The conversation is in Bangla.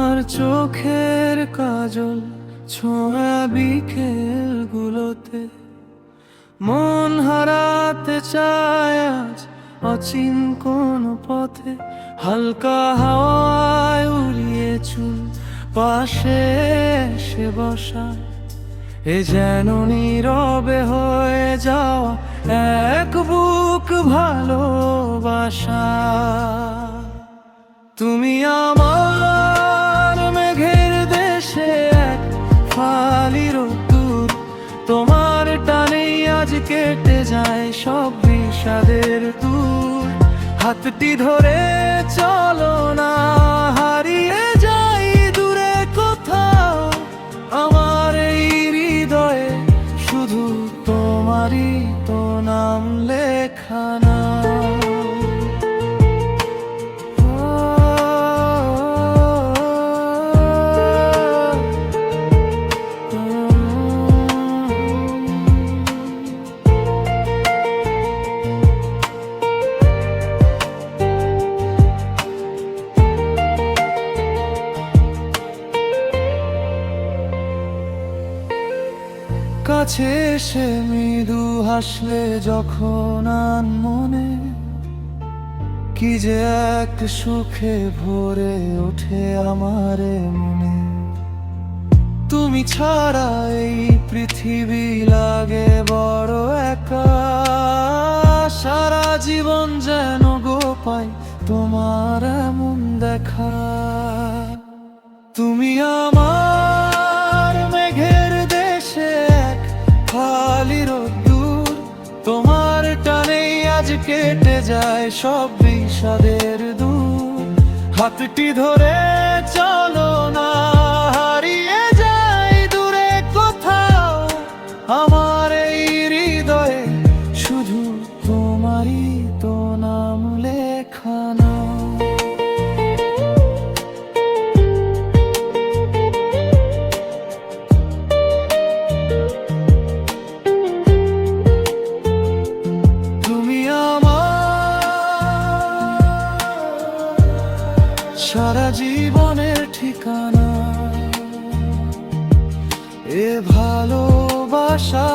তোমার চোখের কাজল ছোঁয়া বিকেল গুলোতে মন হারাতে চায় আজ অচিন কোন পথে। হালকা হাওয়ায় উড়িয়ে চুল পাশে এসে বসা, এ যেন নীরবে হয়ে যাওয়া এক বুক ভালোবাসা। তুমি আমার মেঘের দেশে এক ফালি রোদ্দুর, তোমার টানেই আজ কেটে যায় সব বিষাদের দূর। হাতটি ধরে চলো না, হারিয়ে যাই দূরে কোথাও। আমার এই হৃদয়ে শুধু তোমারই তো নাম লেখা না। কাছে এসে মৃদু হাসলে যখন আনমনে, কি যে এক সুখে ভরে ওঠে আমার মনে। তুমি ছাড়া এই পৃথিবী লাগে বড় একা, সারা জীবন যেন গো পাই তোমার এমন দেখা। তুমি আমার মেঘের দেশে এক ফালি রোদ্দুর, তোমার টানেই আজ কেটে যায় সব বিষাদের দূর। হাতটি ধরে চলো না, হারিয়ে যাই দূরে কোথাও। আমার এই হৃদয়ে শুধু তোমারই তো নাম লেখা না। সারা জীবনের ঠিকানা, এ ভালোবাসা